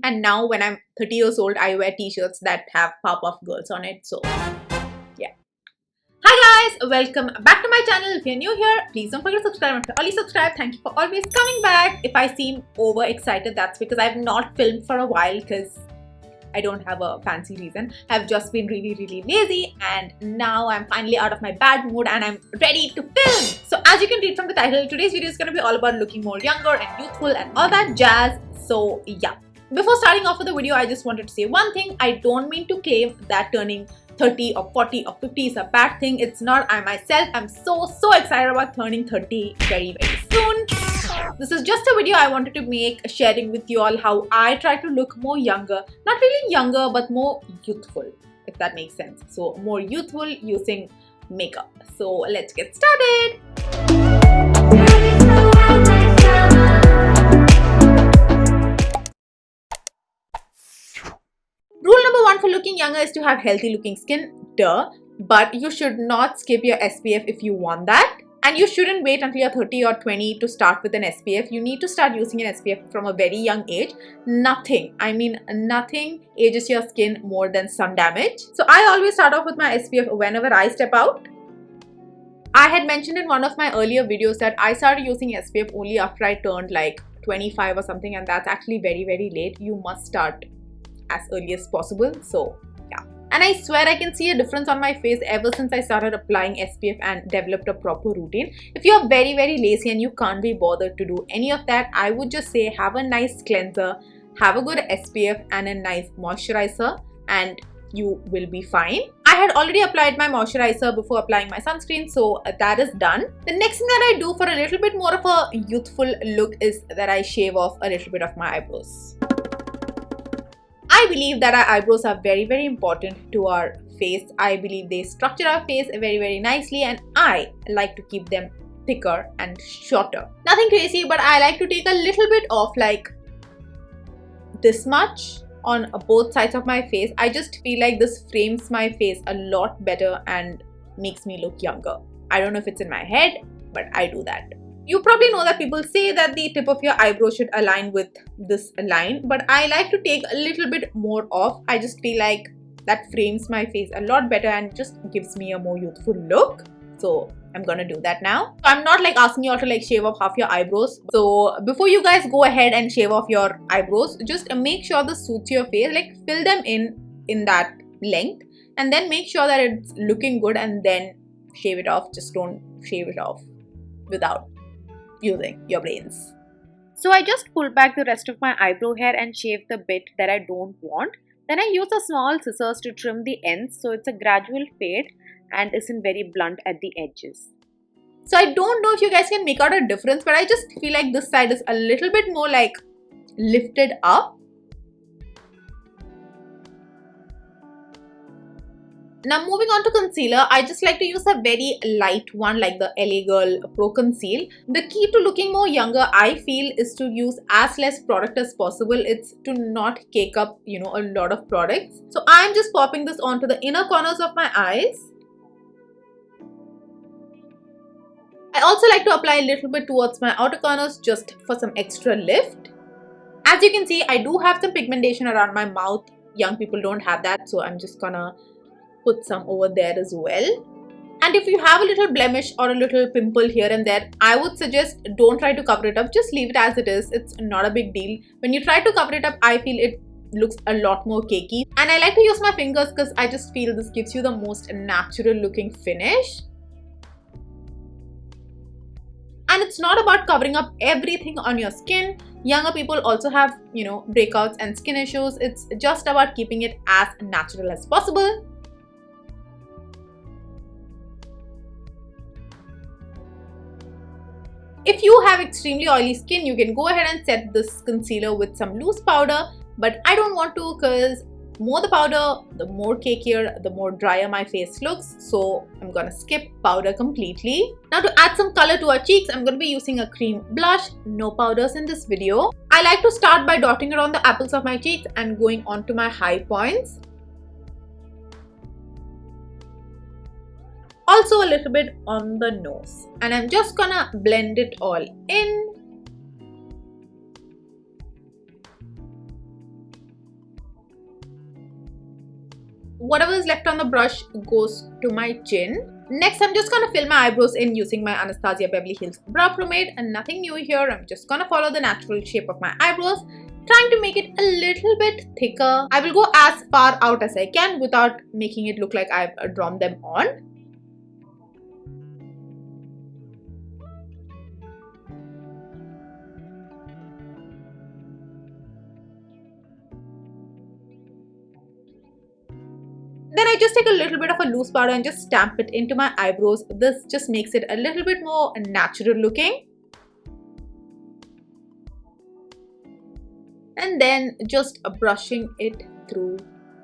and now when I'm 30 years old, I wear t-shirts that have Powerpuff Girls on it. So yeah. Hi guys, welcome back to my channel. If you're new here, please don't forget to subscribe. If you're already subscribed, thank you for always coming back. If I seem overexcited, that's because I've not filmed for a while because I don't have a fancy reason. I've just been really lazy, and now I'm finally out of my bad mood and I'm ready to film. So as you can read from the title, today's video is going to be all about looking more younger and youthful and all that jazz. So yeah. Before starting off with the video, I just wanted to say one thing. I don't mean to claim that turning 30 or 40 or 50 is a bad thing. It's not. I myself am so excited about turning 30 very soon. This is just a video I wanted to make, sharing with you all how I try to look more younger. Not really younger, but more youthful, if that makes sense. So more youthful using makeup. So let's get started. Rule number 1 for looking younger is to have healthy looking skin, duh. But you should not skip your SPF if you want that. And you shouldn't wait until you're 30 or 20 to start with an SPF. You need to start using an SPF from a very young age. Nothing, I mean nothing ages your skin more than sun damage. So I always start off with my SPF whenever I step out. I had mentioned in one of my earlier videos that I started using SPF only after I turned like 25 or something, and that's actually very late. You must start as early as possible. So yeah, and I swear I can see a difference on my face ever since I started applying SPF and developed a proper routine. If you're very lazy and you can't be bothered to do any of that, I would just say have a nice cleanser, have a good SPF and a nice moisturizer, and you will be fine. I had already applied my moisturizer before applying my sunscreen, so that is done. The next thing that I do for a little bit more of a youthful look is that I shave off a little bit of my eyebrows. I believe that our eyebrows are very important to our face. I believe they structure our face very nicely, and I like to keep them thicker and shorter. Nothing crazy, but I like to take a little bit off, like this much on both sides of my face. I just feel like this frames my face a lot better and makes me look younger. I don't know if it's in my head, but I do that. You probably know that people say that the tip of your eyebrow should align with this line, but I like to take a little bit more off. I just feel like that frames my face a lot better and just gives me a more youthful look. So I'm gonna do that now. I'm not like asking you all to like shave off half your eyebrows. So before you guys go ahead and shave off your eyebrows, just make sure this suits your face. Like fill them in that length, and then make sure that it's looking good, and then shave it off. Just don't shave it off without using your brains. So I just pull back the rest of my eyebrow hair and shave the bit that I don't want. Then I use a small scissors to trim the ends, so it's a gradual fade and isn't very blunt at the edges. So I don't know if you guys can make out a difference, but I just feel like this side is a little bit more like lifted up. Now moving on to concealer, I just like to use a very light one like the LA Girl Pro Conceal. The key to looking more younger, I feel, is to use as less product as possible. It's to not cake up, a lot of products. So I'm just popping this onto the inner corners of my eyes. I also like to apply a little bit towards my outer corners just for some extra lift. As you can see, I do have some pigmentation around my mouth. Young people don't have that, so I'm just gonna put some over there as well. And if you have a little blemish or a little pimple here and there, I would suggest don't try to cover it up. Just leave it as it is. It's not a big deal. When you try to cover it up, I feel it looks a lot more cakey. And I like to use my fingers because I just feel this gives you the most natural looking finish. And it's not about covering up everything on your skin. Younger people also have, breakouts and skin issues. It's just about keeping it as natural as possible. If you have extremely oily skin, you can go ahead and set this concealer with some loose powder, but I don't want to because more the powder, the more cakier, the more drier my face looks. So I'm gonna skip powder completely. Now to add some color to our cheeks, I'm gonna be using a cream blush. No powders in this video. I like to start by dotting around the apples of my cheeks and going on to my high points. Also a little bit on the nose, and I'm just gonna blend it all in. whatever is left on the brush goes to my chin. Next, I'm just gonna fill my eyebrows in using my Anastasia Beverly Hills Brow Pomade, and nothing new here. I'm just gonna follow the natural shape of my eyebrows, trying to make it a little bit thicker. I will go as far out as I can without making it look like I've drawn them on. Then I just take a little bit of a loose powder and just stamp it into my eyebrows. This just makes it a little bit more natural looking. And then just brushing it through.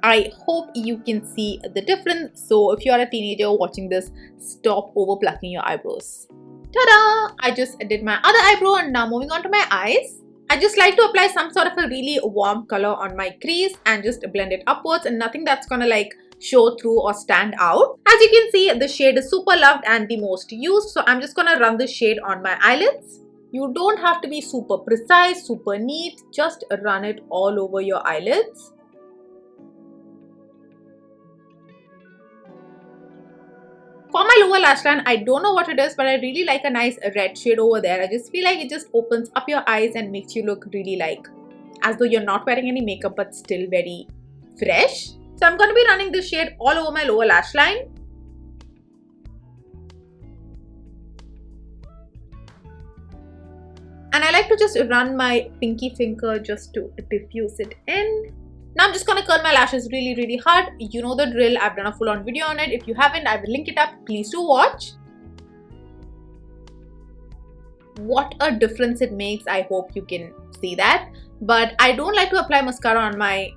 I hope you can see the difference. So if you are a teenager watching this, stop over plucking your eyebrows. Ta-da! I just did my other eyebrow, and now moving on to my eyes. I just like to apply some sort of a really warm color on my crease and just blend it upwards, and nothing that's gonna like show through or stand out. As you can see, the shade is super loved and the most used, so I'm just gonna run this shade on my eyelids. You don't have to be super precise, super neat, just run it all over your eyelids. For my lower lash line, I don't know what it is, but I really like a nice red shade over there. I just feel like it just opens up your eyes and makes you look really like as though you're not wearing any makeup but still very fresh. So I'm going to be running this shade all over my lower lash line. And I like to just run my pinky finger just to diffuse it in. Now I'm just going to curl my lashes really hard. You know the drill. I've done a full-on video on it. If you haven't, I will link it up. Please do watch. What a difference it makes. I hope you can see that. But I don't like to apply mascara on my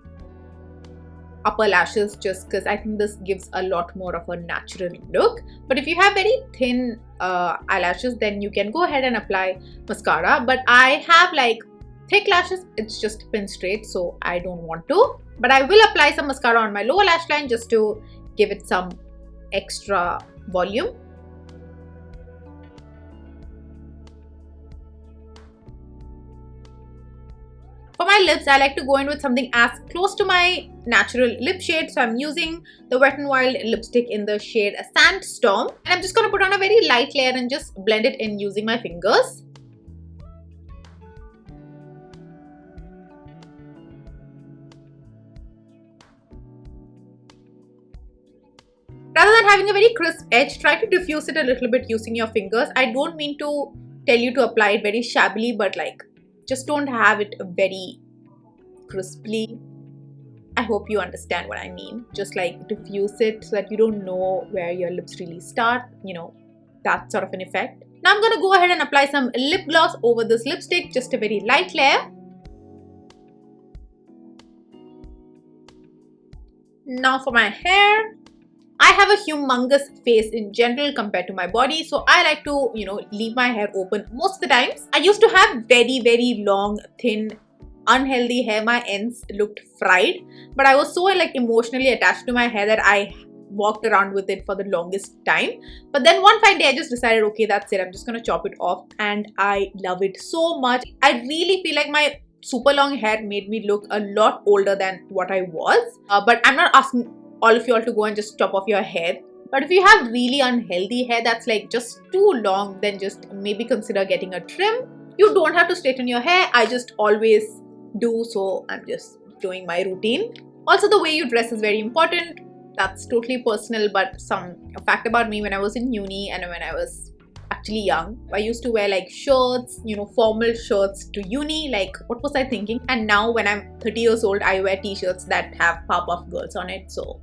upper lashes just because I think this gives a lot more of a natural look. But if you have very thin eyelashes, then you can go ahead and apply mascara. But I have like thick lashes, it's just pin straight, so I don't want to. But I will apply some mascara on my lower lash line just to give it some extra volume. For my lips, I like to go in with something as close to my natural lip shade. So I'm using the Wet n Wild lipstick in the shade Sandstorm. And I'm just going to put on a very light layer and just blend it in using my fingers. Rather than having a very crisp edge, try to diffuse it a little bit using your fingers. I don't mean to tell you to apply it very shabbily, but like just don't have it very crisply. I hope you understand what I mean. Just like diffuse it so that you don't know where your lips really start, you know, that sort of an effect. Now I'm going to go ahead and apply some lip gloss over this lipstick, just a very light layer. Now for my hair. I have a humongous face in general compared to my body, so I like to, you know, leave my hair open most of the times. I used to have very long, thin, unhealthy hair. My ends looked fried, but I was so like emotionally attached to my hair that I walked around with it for the longest time. But then one fine day I just decided, okay, that's it, I'm just gonna chop it off, and I love it so much. I really feel like my super long hair made me look a lot older than what I was. But I'm not asking all of you all to go and just chop off your hair. But if you have really unhealthy hair that's like just too long, then just maybe consider getting a trim. You don't have to straighten your hair. I just always do, so I'm just doing my routine. Also, the way you dress is very important. That's totally personal, but a fact about me: when I was in uni and when I was actually young, I used to wear like shirts, you know, formal shirts to uni. Like, what was I thinking? And now when I'm 30 years old, I wear t-shirts that have Powerpuff Girls on it. So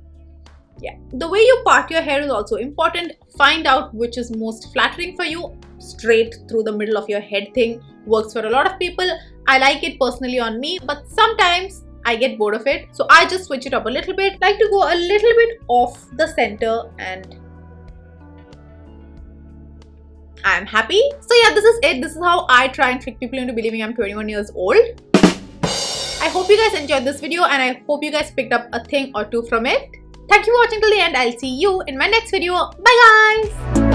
yeah, the way you part your hair is also important. Find out which is most flattering for you. Straight through the middle of your head thing works for a lot of people. I like it personally on me, but sometimes I get bored of it, so I just switch it up a little bit. Like to go a little bit off the center, and I'm happy. So yeah, this is it. This is how I try and trick people into believing I'm 21 years old. I hope you guys enjoyed this video, and I hope you guys picked up a thing or two from it. Thank you for watching till the end. I'll see you in my next video. Bye guys!